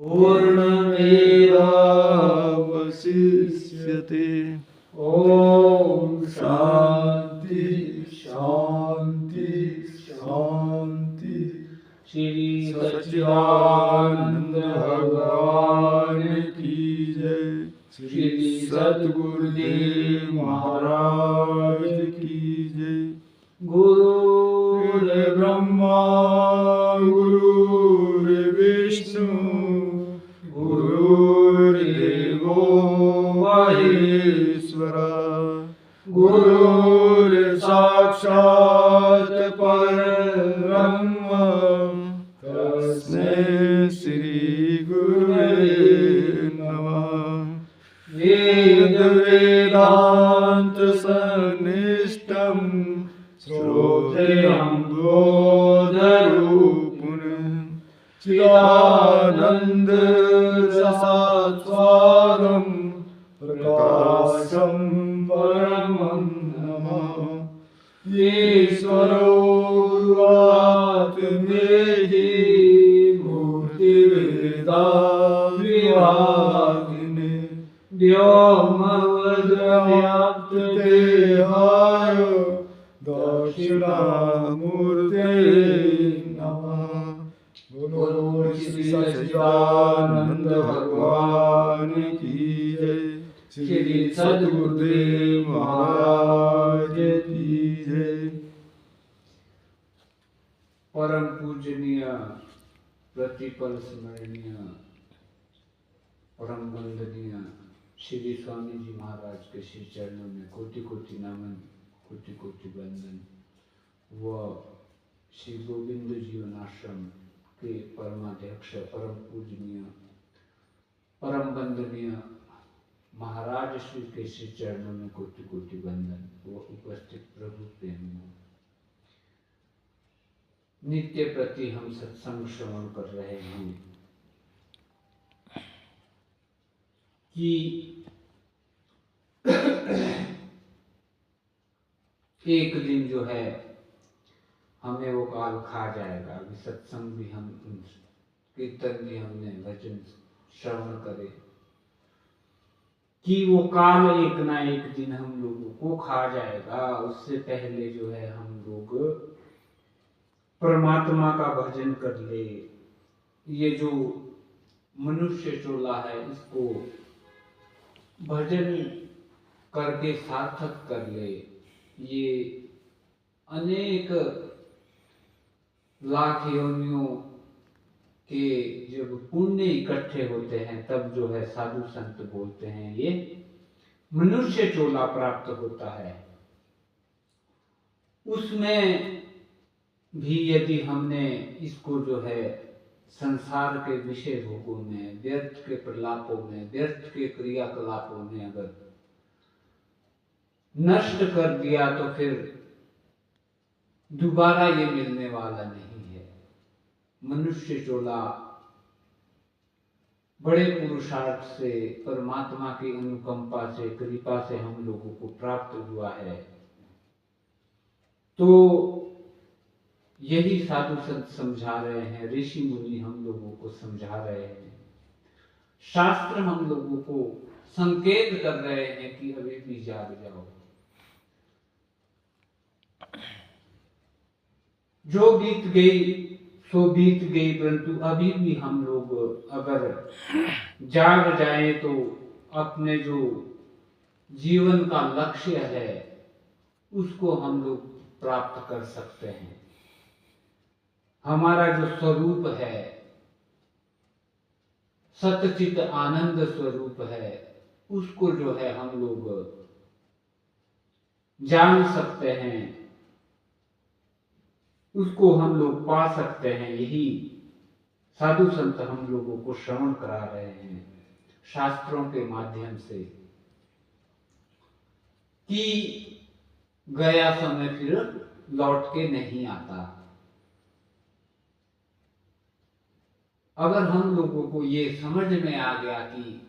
पूर्णमेवावशिष्यते। ओम शांति शांति शांति। श्री सच्चिदानंद भगवान की जय। श्री सद्गुरुदेव महाराज की जय। गुरुर्ब्रह्मा गुरुर्विष्णु गुरुर्देवो महेश्वरा। गुरुर्साक्षात् परब्रह्म तस्मै श्री गुरुवे नमः। वेद वेदांत सन्निष्टं श्रोत्रियं बोधरूपुण चिदानंद रसास्वादं प्रकाशं परमं नमः। ईश्वरो गुरुरात्मेहि मूर्तिवेदा विभागिने व्योमवद्व्याप्तदेहाय दक्षिणामूर्ते नमः। बोलो श्री सच्चिदानंद भगवान की जय। श्री सद्गुरुदेव महाराज की जय। परम पूजनीय प्रतिपल स्मरणीय परम वंदनीय श्री स्वामी जी महाराज के श्री चरणों में कोटि कोटि नमन, कोटि कोटि वंदन। व श्री गोविंद जीवन आश्रम के परमाध्यक्ष परम पूजनीय परम वंदनीय महाराज श्री के श्री चरणों में कोटि कोटि वंदन। वो उपस्थित प्रभु प्रेम। नित्य प्रति हम सत्संग श्रवण कर रहे हैं कि एक दिन जो है हमें वो काल खा जाएगा। अभी सत्संग भी हम कीर्तन भी हमने भजन श्रवण करे कि वो काल एक ना एक दिन हम लोगों को खा जाएगा। उससे पहले जो है हम लोग परमात्मा का भजन कर ले। ये जो मनुष्य चोला है इसको भजन करके सार्थक कर ले। ये अनेक लाख योनियों के जब पुण्य इकट्ठे होते हैं तब जो है साधु संत बोलते हैं ये मनुष्य चोला प्राप्त होता है। उसमें भी यदि हमने इसको जो है संसार के विषय भोगों में, व्यर्थ के प्रलापों में, व्यर्थ के क्रियाकलापों में अगर नष्ट कर दिया तो फिर दोबारा ये मिलने वाला नहीं है। मनुष्य चोला बड़े पुरुषार्थ से, परमात्मा की अनुकंपा से, कृपा से हम लोगों को प्राप्त हुआ है। तो यही साधु संत समझा रहे हैं, ऋषि मुनि हम लोगों को समझा रहे हैं, शास्त्र हम लोगों को संकेत कर रहे हैं कि अभी भी जाग जाओ। जो बीत गई सो बीत गई, परंतु अभी भी हम लोग अगर जाग जाए तो अपने जो जीवन का लक्ष्य है उसको हम लोग प्राप्त कर सकते हैं। हमारा जो स्वरूप है, सतचित आनंद स्वरूप है, उसको जो है हम लोग जान सकते हैं, उसको हम लोग पा सकते हैं। यही साधु संत हम लोगों को श्रवण करा रहे हैं शास्त्रों के माध्यम से कि गया समय फिर लौट के नहीं आता। अगर हम लोगों को ये समझ में आ गया कि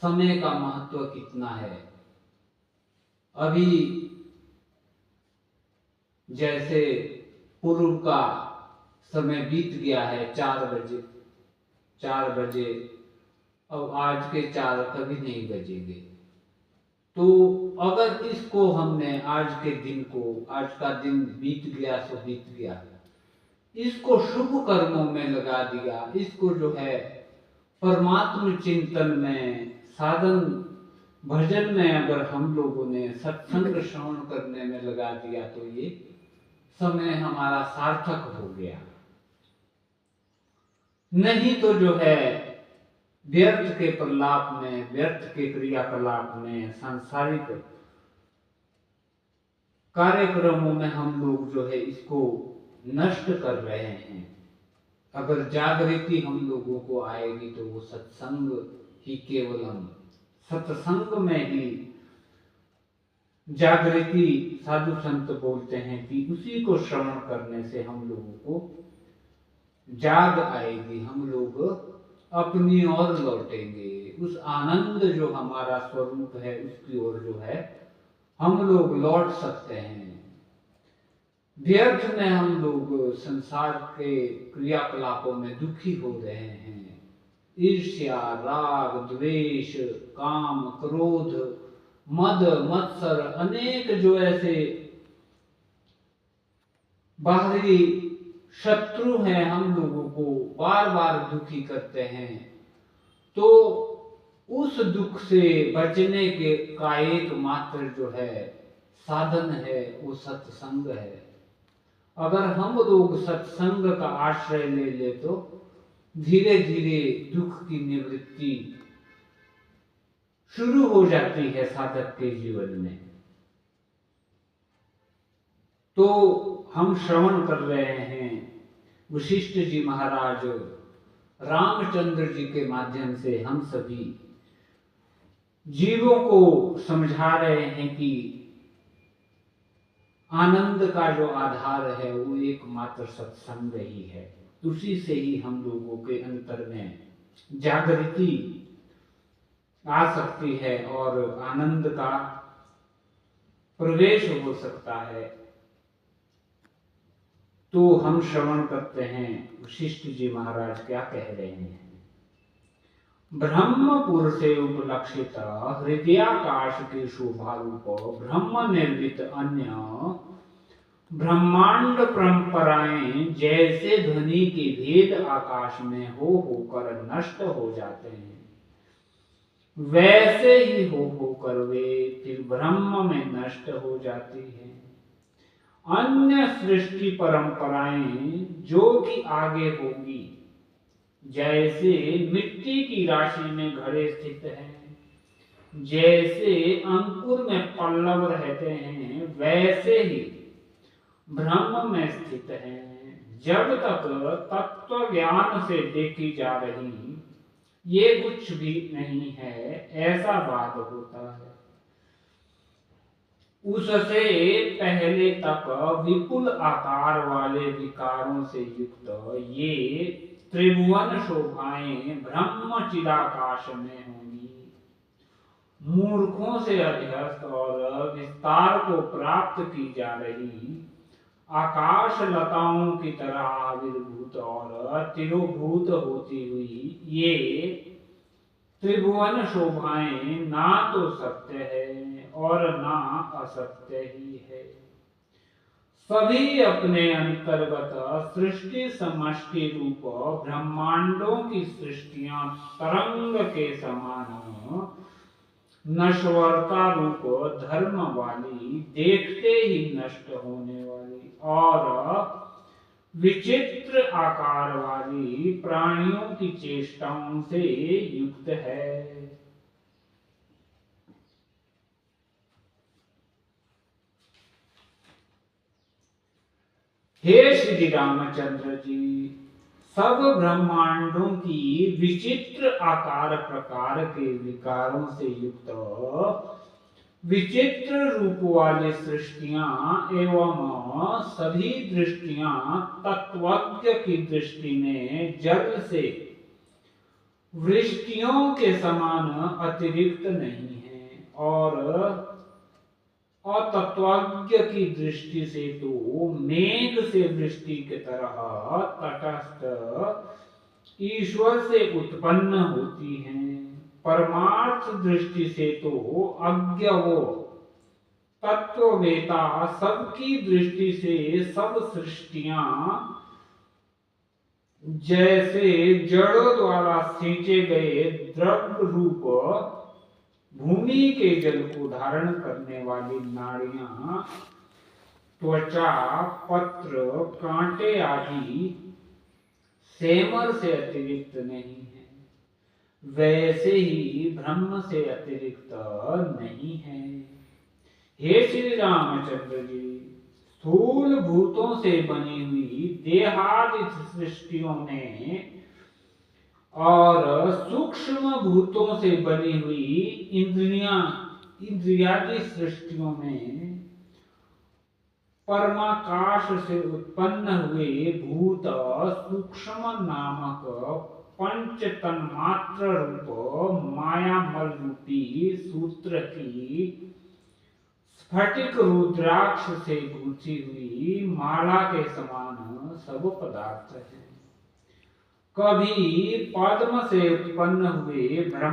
समय का महत्व कितना है, अभी जैसे पूर्व का समय बीत गया है 4 बजे, 4 बजे, अब आज के 4 कभी नहीं बजेंगे। तो अगर इसको हमने आज के दिन को, आज का दिन बीत गया सो बीत गया, इसको शुभ कर्मों में लगा दिया, इसको जो है परमात्म चिंतन में, साधन भजन में अगर हम लोगों ने सत्संग श्रवण करने में लगा दिया तो ये समय हमारा सार्थक हो गया। नहीं तो जो है व्यर्थ के प्रलाप में, व्यर्थ के क्रियाकलाप में, सांसारिक कार्यक्रमों में हम लोग जो है इसको नष्ट कर रहे हैं। अगर जागृति हम लोगों को आएगी तो वो सत्संग ही, केवलम सत्संग में ही जागृति, साधु संत बोलते हैं कि उसी को श्रवण करने से हम लोगों को जाग आएगी, हम लोग अपनी ओर लौटेंगे, उस आनंद जो हमारा स्वरूप है उसकी ओर जो है हम लोग लौट सकते हैं। व्यर्थ में हम लोग संसार के क्रियाकलापों में दुखी हो रहे हैं। ईर्ष्या, राग, द्वेष, काम, क्रोध, मद, मत्सर, अनेक जो ऐसे बाहरी शत्रु हैं हम लोगों को बार बार दुखी करते हैं। तो उस दुख से बचने के का एकमात्र जो है साधन है वो सत्संग है। अगर हम लोग सत्संग का आश्रय ले ले तो धीरे धीरे दुख की निवृत्ति शुरू हो जाती है साधक के जीवन में। तो हम श्रवण कर रहे हैं वशिष्ठ जी महाराज रामचंद्र जी के माध्यम से हम सभी जीवों को समझा रहे हैं कि आनंद का जो आधार है वो एकमात्र सत्संग ही है। उसी से ही हम लोगों के अंतर में जागृति आ सकती है और आनंद का प्रवेश हो सकता है। तो हम श्रवण करते हैं वशिष्ठ जी महाराज क्या कह रहे हैं। ब्रह्मपुर से उपलक्षित हृदयाकाश की शोभा रूप ब्रह्म निर्मित अन्य ब्रह्मांड परंपराएं जैसे ध्वनि के भेद आकाश में होकर नष्ट हो जाते हैं, वैसे ही होकर वे फिर ब्रह्म में नष्ट हो जाती है। अन्य सृष्टि परंपराएं जो कि आगे होगी, जैसे मिट्टी की राशि में घड़े स्थित हैं, जैसे अंकुर में पल्लव रहते हैं, वैसे ही ब्रह्म में स्थित हैं। जब तक तत्व ज्ञान से देखी जा रही ये कुछ भी नहीं है ऐसा बात होता है, उससे पहले तक विपुल आकार वाले विकारों से युक्त ये त्रिभुवन शोभाएं ब्रह्म चिदाकाश में होंगी। मूर्खों से अध्यस्त और विस्तार को प्राप्त की जा रही आकाश लताओं की तरह आविर्भूत और तिरोभूत होती हुई ये त्रिभुवन शोभाएं ना तो सत्य है और ना असत्य ही है। सभी अपने अंतर्गत सृष्टि समष्टि रूप ब्रह्मांडों की सृष्टियां तरंग के समान नश्वरता रूप धर्म वाली, देखते ही नष्ट होने वाली और विचित्र आकार वाली प्राणियों की चेष्टाओं से युक्त है। हे श्री रामचंद्र जी, सब ब्रह्मांडों की विचित्र आकार प्रकार के विकारों से युक्त विचित्र रूप वाली सृष्टियां एवं सभी दृष्टियां तत्वज्ञ की दृष्टि में जल से वृष्टियों के समान अतिरिक्त नहीं है और तत्वज्ञ की दृष्टि से तो मेघ से वृष्टि की तरह तटस्थ ईश्वर से उत्पन्न होती हैं। परमार्थ दृष्टि से तो अज्ञ वो तत्ववेता सबकी दृष्टि से सब सृष्टियां जैसे जड़ों द्वारा सींचे गए द्रव्य रूप भूमि के जल को धारण करने वाली नाड़ियां, त्वचा, पत्र, कांटे आदि सेमर से अतिरिक्त नहीं है, वैसे ही ब्रह्म से अतिरिक्त नहीं है। हे श्री रामचंद्र जी, स्थूल भूतों से बनी हुई देहादि सृष्टियों में और सूक्ष्म भूतों से बनी हुई इंद्रियादि सृष्टियों में परमाकाश से उत्पन्न हुए भूत सूक्ष्म नामक पंच तन्मात्र रूप मायामल रूपी सूत्र की स्फटिक रुद्राक्ष से गूंथी हुई माला के समान सब पदार्थ हैं। कभी पद्म से उत्पन्न हुए ब्रह्म